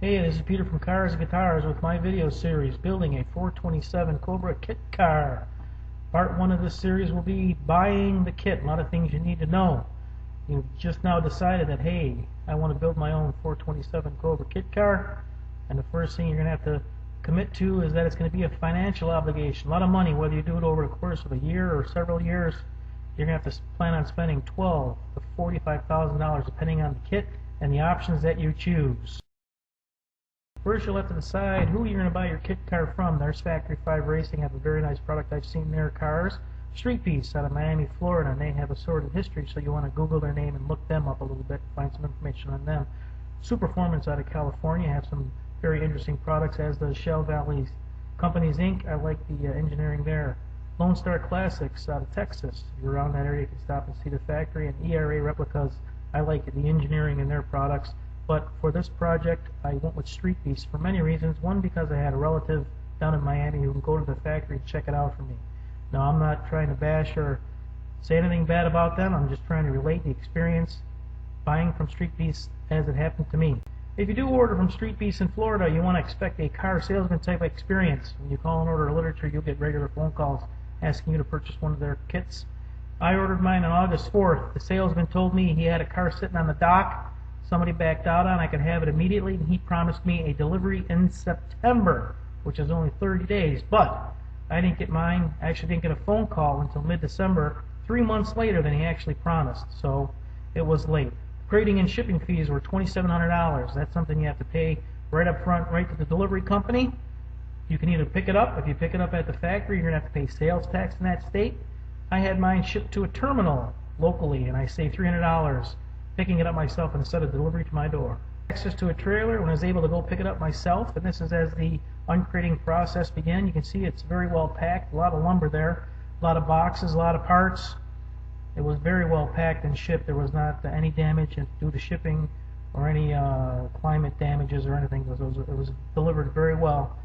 Hey, this is Peter from Cars and Guitars with my video series, Building a 427 Cobra Kit car. Part 1 of this series will be buying the kit, a lot of things you need to know. You've just now decided that, hey, I want to build my own 427 Cobra Kit car, and the first thing you're going to have to commit to is that it's going to be a financial obligation, a lot of money, whether you do it over the course of a year or several years. You're going to have to plan on spending $12,000 to $45,000 depending on the kit and the options that you choose. First, you'll have to decide who you're going to buy your kit car from. There's Factory 5 Racing, have a very nice product I've seen in their cars. StreetBeasts out of Miami, Florida, and they have a sordid history, so you want to Google their name and look them up a little bit and find some information on them. Superformance out of California have some very interesting products, as does Shell Valley Companies Inc. I like the engineering there. Lone Star Classics out of Texas. If you're around that area, you can stop and see the factory. And ERA Replicas, I like the engineering in their products. But for this project, I went with StreetBeasts for many reasons. One, because I had a relative down in Miami who can go to the factory and check it out for me. Now, I'm not trying to bash or say anything bad about them. I'm just trying to relate the experience buying from StreetBeasts as it happened to me. If you do order from StreetBeasts in Florida, you want to expect a car salesman type experience. When you call and order literature, you'll get regular phone calls asking you to purchase one of their kits. I ordered mine on August 4th. The salesman told me he had a car sitting on the dock. Somebody backed out on, I could have it immediately, and he promised me a delivery in September, which is only 30 days. But I didn't get mine. I actually didn't get a phone call until mid-December, 3 months later than he actually promised. So it was late. Grading and shipping fees were $2,700. That's something you have to pay right up front, right to the delivery company. You can either pick it up. If you pick it up at the factory, you're going to have to pay sales tax in that state. I had mine shipped to a terminal locally, and I saved $300 picking it up myself instead of delivery to my door. Access to a trailer when I was able to go pick it up myself, and this is as the uncrating process began. You can see it's very well packed, a lot of lumber there, a lot of boxes, a lot of parts. It was very well packed and shipped. There was not any damage due to shipping or any climate damages or anything. It was delivered very well.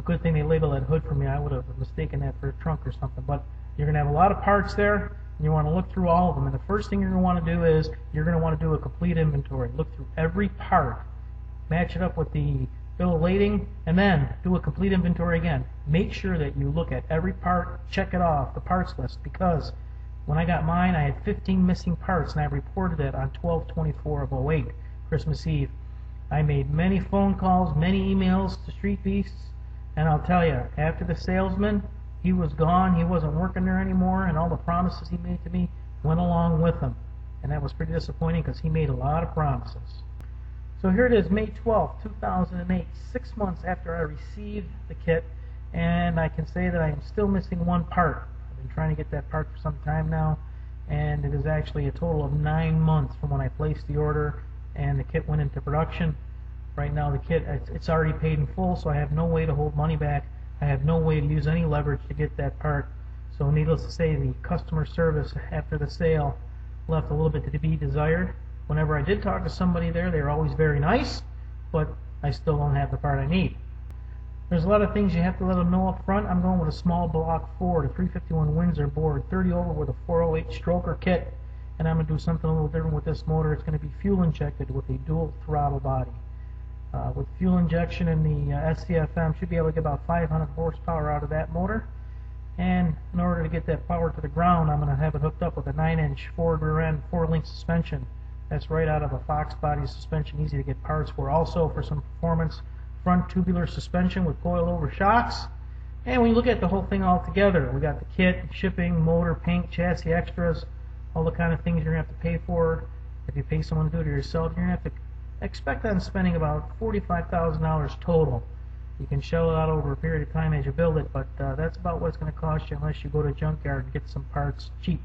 Good thing they labeled that hood for me. I would have mistaken that for a trunk or something. But you're going to have a lot of parts there, and you want to look through all of them. And the first thing you're going to want to do is you're going to want to do a complete inventory. Look through every part, match it up with the bill of lading, and then do a complete inventory again. Make sure that you look at every part, check it off the parts list, because when I got mine, I had 15 missing parts, and I reported it on 12/24 of 08, Christmas Eve. I made many phone calls, many emails to StreetBeasts, and I'll tell you, after the salesman, he was gone, he wasn't working there anymore, and all the promises he made to me went along with him. And that was pretty disappointing because he made a lot of promises. So here it is, May 12th, 2008, 6 months after I received the kit, and I can say that I am still missing one part. I've been trying to get that part for some time now, and it is actually a total of 9 months from when I placed the order and the kit went into production. Right now the kit, it's already paid in full, so I have no way to hold money back. I have no way to use any leverage to get that part. So needless to say, the customer service after the sale left a little bit to be desired. Whenever I did talk to somebody there, they were always very nice, but I still don't have the part I need. There's a lot of things you have to let them know up front. I'm going with a small block Ford, a 351 Windsor board, 30 over with a 408 stroker kit, and I'm going to do something a little different with this motor. It's going to be fuel injected with a dual throttle body. With fuel injection in the SCFM, should be able to get about 500 horsepower out of that motor. And in order to get that power to the ground, I'm going to have it hooked up with a 9-inch Ford rear end 4-link suspension. That's right out of a Fox body suspension, easy to get parts for. Also for some performance, front tubular suspension with coil over shocks. And when you look at the whole thing all together, we got the kit, shipping, motor, paint, chassis extras, all the kind of things you're going to have to pay for. If you pay someone to do it yourself, you're going to have to expect on spending about $45,000 total. You can shell it out over a period of time as you build it, but that's about what it's going to cost you unless you go to a junkyard and get some parts cheap.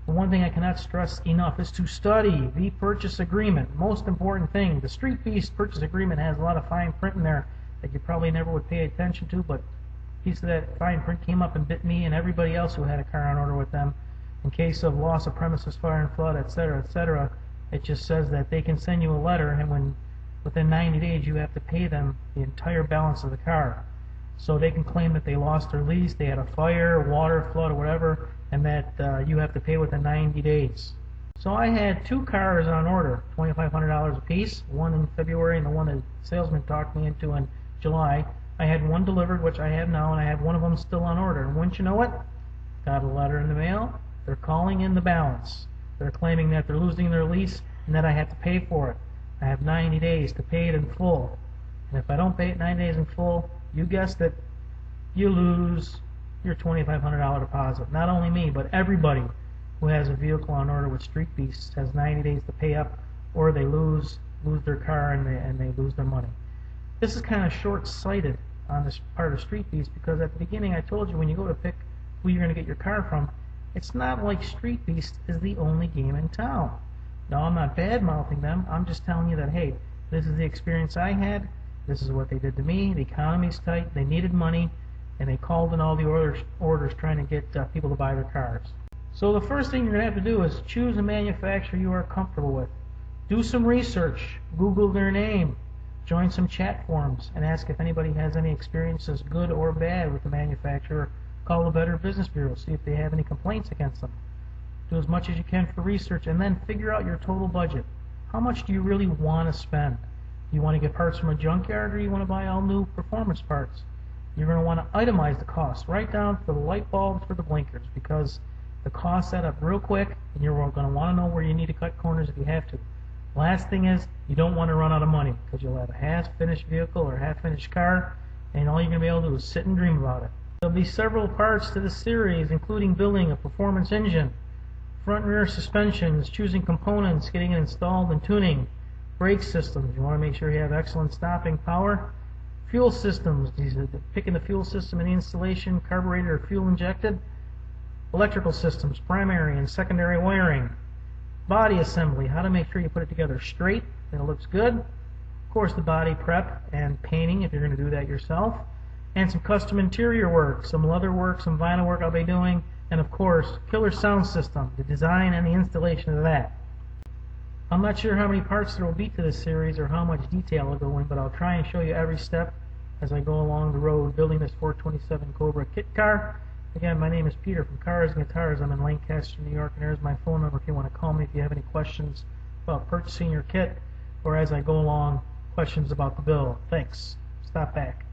The one thing I cannot stress enough is to study the purchase agreement. Most important thing, the StreetBeasts purchase agreement has a lot of fine print in there that you probably never would pay attention to, but a piece of that fine print came up and bit me and everybody else who had a car on order with them. In case of loss of premises, fire and flood, etc., etc., it just says that they can send you a letter, and within 90 days you have to pay them the entire balance of the car. So they can claim that they lost their lease, they had a fire, water, flood, or whatever, and that you have to pay within 90 days. So I had two cars on order, $2,500 a piece, one in February and the one that Salesman talked me into in July. I had one delivered, which I have now, and I have one of them still on order. And wouldn't you know it, got a letter in the mail. They're calling in the balance. They're claiming that they're losing their lease and that I have to pay for it. I have 90 days to pay it in full. And if I don't pay it 90 days in full, you guessed it, you lose your $2,500 deposit. Not only me, but everybody who has a vehicle on order with StreetBeasts has 90 days to pay up, or they lose their car and they lose their money. This is kind of short-sighted on this part of StreetBeasts, because at the beginning I told you when you go to pick who you're going to get your car from, it's not like StreetBeasts is the only game in town. No, I'm not bad-mouthing them. I'm just telling you that, hey, this is the experience I had. This is what they did to me. The economy's tight. They needed money, and they called in all the orders trying to get people to buy their cars. So the first thing you're going to have to do is choose a manufacturer you are comfortable with. Do some research. Google their name. Join some chat forums and ask if anybody has any experiences, good or bad, with the manufacturer. Call the Better Business Bureau. See if they have any complaints against them. Do as much as you can for research, and then figure out your total budget. How much do you really want to spend? Do you want to get parts from a junkyard, or do you want to buy all new performance parts? You're going to want to itemize the cost right down to the light bulbs for the blinkers, because the costs add up real quick, and you're going to want to know where you need to cut corners if you have to. Last thing is, you don't want to run out of money, because you'll have a half-finished vehicle or a half-finished car, and all you're going to be able to do is sit and dream about it. There'll be several parts to this series, including building a performance engine, front and rear suspensions, choosing components, getting it installed and tuning, brake systems. You want to make sure you have excellent stopping power. Fuel systems, picking the fuel system and the installation, carburetor or fuel injected. Electrical systems, primary and secondary wiring. Body assembly, how to make sure you put it together straight and it looks good. Of course, the body prep and painting if you're going to do that yourself. And some custom interior work, some leather work, some vinyl work I'll be doing. And of course, killer sound system, the design and the installation of that. I'm not sure how many parts there will be to this series or how much detail will go in, but I'll try and show you every step as I go along the road building this 427 Cobra Kit car. Again, my name is Peter from Cars and Guitars. I'm in Lancaster, New York, and there's my phone number if you want to call me if you have any questions about purchasing your kit, or as I go along, questions about the bill. Thanks. Stop back.